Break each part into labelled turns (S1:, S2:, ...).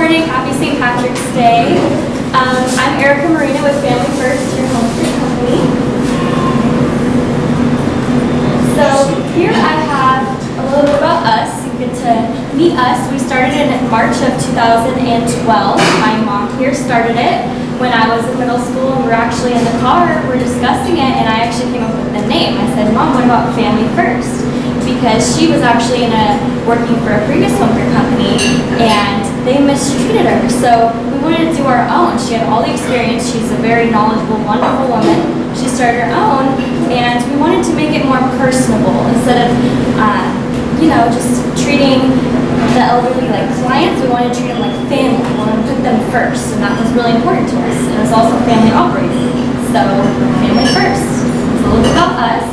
S1: morning. Happy St. Patrick's Day. I'm Moreno with Family First, your home care company. So here I have a little bit about us. You get to meet us. We started in March of 2012. My mom here started it when I was in middle school, and we were actually in the car, we're discussing it, and I actually came up with the name. I said, Mom, what about Family First? Because she was actually working for a previous home care company, and they mistreated her. So we wanted to do our own. She had all the experience. She's a very knowledgeable, wonderful woman. She started her own, and we wanted to make it more personable instead of, just treating the elderly like clients. We wanted to treat them like family. We wanted to put them first, and that was really important to us. And it's also family operated. So Family First. It's a little bit about us.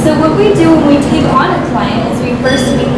S1: So what we do when we take on a client is we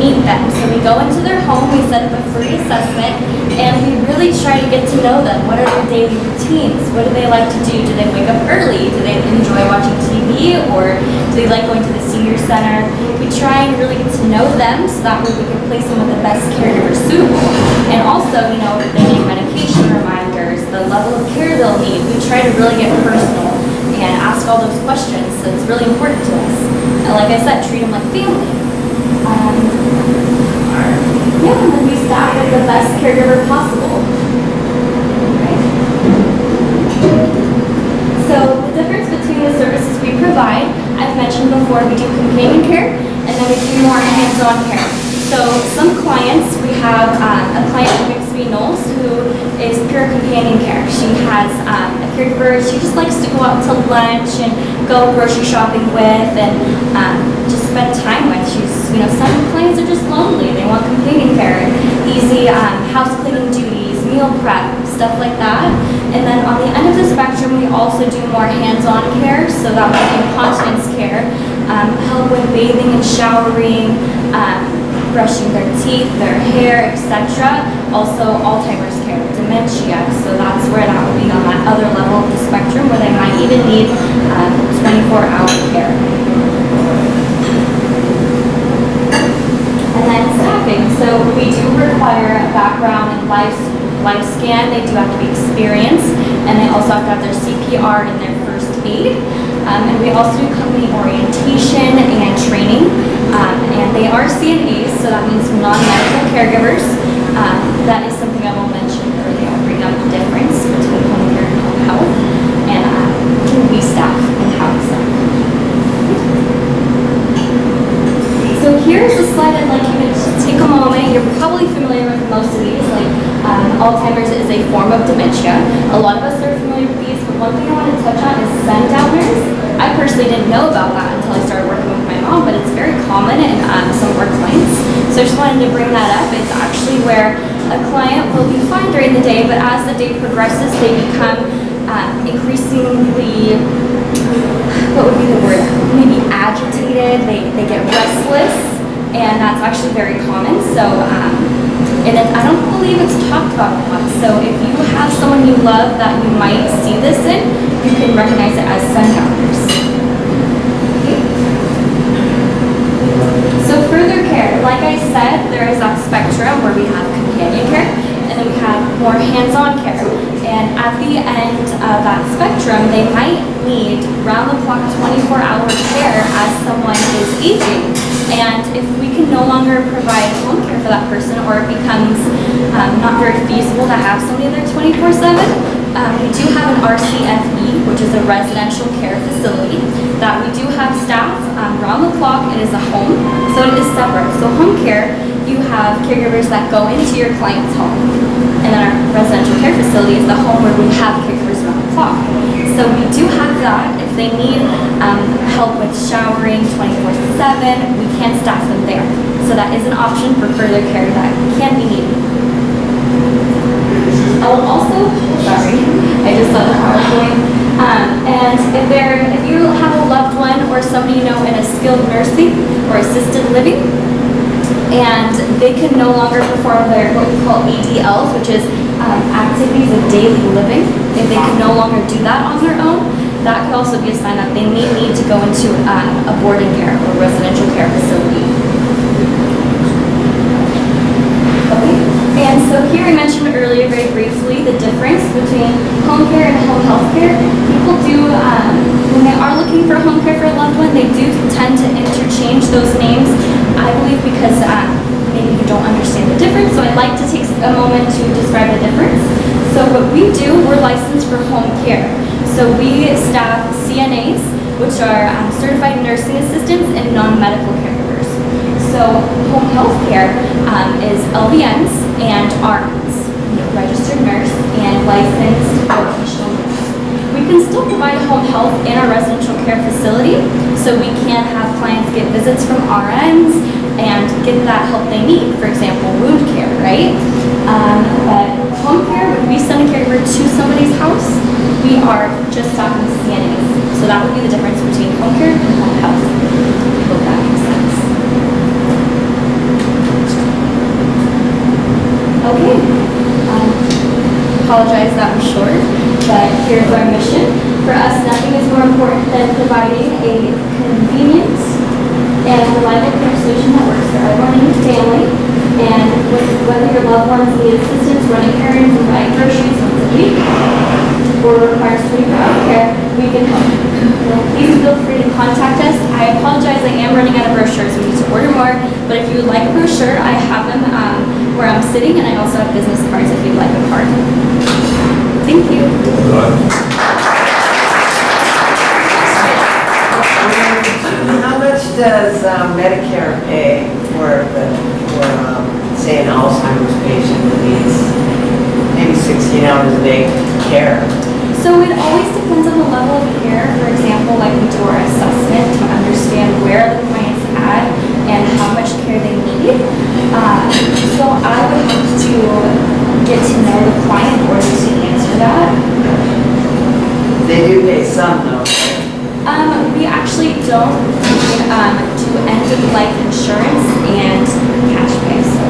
S1: meet them. So we go into their home, we set up a free assessment, and we really try to get to know them. What are their daily routines? What do they like to do? Do they wake up early? Do they enjoy watching TV? Or do they like going to the senior center? We try and really get to know them so that way we can place them with the best caregiver suitable. And also, if they need medication reminders, the level of care they'll need, we try to really get personal and ask all those questions. So it's really important to us. And like I said, treat them like family. And then we staff with the best caregiver possible. Right. So the difference between the services we provide, I've mentioned before, we do companion care, and then we do more hands-on care. So some clients, we have a client who makes me Knowles, who is pure companion care. She has a caregiver she just likes to go out to lunch and go grocery shopping with, and just spend time with. Some clients are just lonely. They want companion care, easy house cleaning duties, meal prep, stuff like that. And then on the end of the spectrum, we also do more hands-on care, so that would be incontinence care, help with bathing and showering, brushing their teeth, their hair, etc. Also Alzheimer's care, dementia, so that's where that would be on that other level of the spectrum where they might even need 24-hour care. And then staffing, so we do require a background and life scan. They do have to be experienced, and they also have to have their CPR and their first aid. And we also do company orientation and training. And they are CNAs, so that means non-medical caregivers. That is something I will mention earlier. I'll bring up the difference between home care and home health, and who we staff and how we staff. So here's a slide I'd like you to just take a moment. You're probably familiar with most of these, like Alzheimer's is a form of dementia. A lot of us are familiar with these, but one thing I want to touch on is sundowners. I personally didn't know about that until I started working with my mom, but it's very common in some of our clients. So I just wanted to bring that up. It's actually where a client will be fine during the day, but as the day progresses, they become increasingly, what would be the word, maybe agitated, they get restless, and that's actually very common. So, and I don't believe it's talked about a lot. So if you have someone you love that you might see this in, you can recognize it as sundowners. Okay. So further care, like I said, there is that spectrum where we have companion care, and then we have more hands-on care. And at the end of that spectrum, they might need round-the-clock 24-hour care as someone is aging. And if we can no longer provide home care for that person, or it becomes not very feasible to have somebody there 24/7, we do have an RCFE, which is a residential care facility, that we do have staff round the clock. It is a home, so it is separate. So home care, you have caregivers that go into your client's home, and then our residential care facility is the home where we have caregivers around the clock. So we do have that. If they need help with showering 24/7, we can staff them there. So that is an option for further care that can be needed. I will also, sorry, I just saw the PowerPoint. And if you have a loved one or somebody you know in a skilled nursing or assisted living, and they can no longer perform their what we call ADLs, which is activities of daily living. If they can no longer do that on their own, that could also be a sign that they may need to go into a boarding care or residential care facility. And so here I mentioned earlier very briefly the difference between home care and home health care. People do, when they are looking for home care for a loved one, they do tend to interchange those names, I believe because maybe you don't understand the difference. So I'd like to take a moment to describe the difference. So what we do, we're licensed for home care. So we staff CNAs, which are certified nursing assistants and non-medical caregivers. So home health care is LVNs and RNs, registered nurse and licensed vocational nurse. We can still provide home health in our residential care facility, so we can have clients get visits from RNs and get that help they need, for example, wound care, right? But home care, when we send a caregiver to somebody's house, we are just staffing CNAs. So that would be the difference between home care and home health. I hope that makes sense. Okay. Apologize that was short, but here's our mission. For us, nothing is more important than providing a convenient and reliable care solution that works for everyone in your family. And whether your loved ones need assistance running errands or buying groceries once a week, or requires 24-hour care, we can help. Please feel free to contact us. I apologize, I am running out of brochures. We need to order more, but if you would like a brochure, I have them where I'm sitting, and I also have business cards if you'd like a card. Thank you.
S2: How much does Medicare pay for say, an Alzheimer's patient that needs maybe 16 hours a day care?
S1: So it always depends on the level of care. For example, like we do our assessment to understand where the client's at and how much care they need. So I would have to get to know the client in order to answer that.
S2: They do pay some though.
S1: We actually don't do end-of-life insurance and cash pay. So.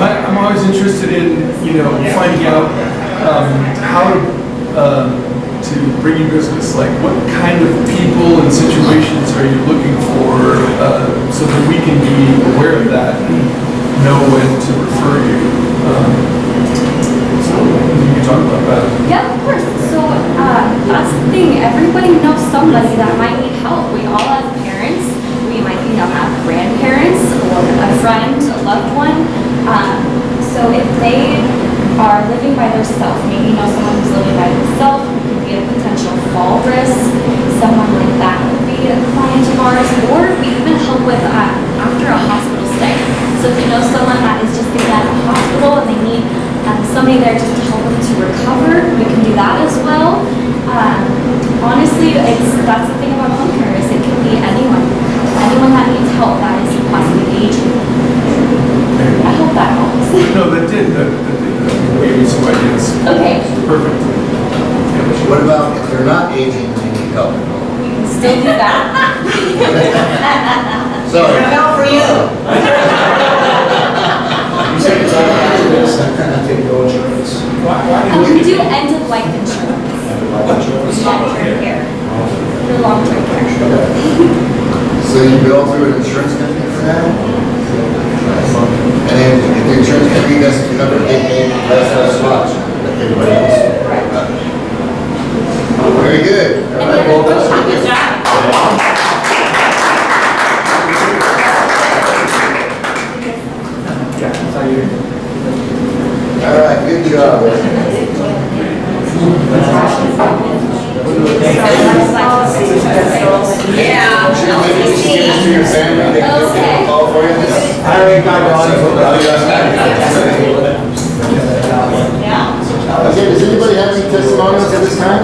S3: I'm always interested in, finding out how to bring you business. Like, what kind of people and situations are you looking for so that we can be aware of that and know when to refer you? So you can talk about that.
S1: Yeah, of course. So that's the thing. Everybody knows somebody that might need help. We all have parents. We might, have grandparents or a friend, a loved one. So if they are living by themselves, maybe someone who's living by themselves who could be a potential fall risk, someone like that would be a client of ours, or we even help with after a hospital stay. So if you know someone that is just getting out of the hospital and they need somebody there just to help them to recover, we can do that as well. Honestly, that's the thing about home care is it can be anyone that needs help that is possibly aging. I hope that helps.
S3: No, that did. That gave me some ideas.
S1: Okay.
S3: Perfect.
S4: What about if they're not aging and they need help?
S1: We can still do that.
S4: So,
S2: Help for you.
S4: you said it's all accidents, I'm trying to take no insurance.
S1: We do end-of-life insurance. Long-term care. For long-term care.
S4: So you bill through an insurance company for that? And then if the insurance company doesn't cover it, they pay less much than everybody else. Very good. All right, well, that's good. All right, good job.
S2: Yeah.
S4: To your family, they can call for you. I already got Okay, does anybody have any testimonials at this time?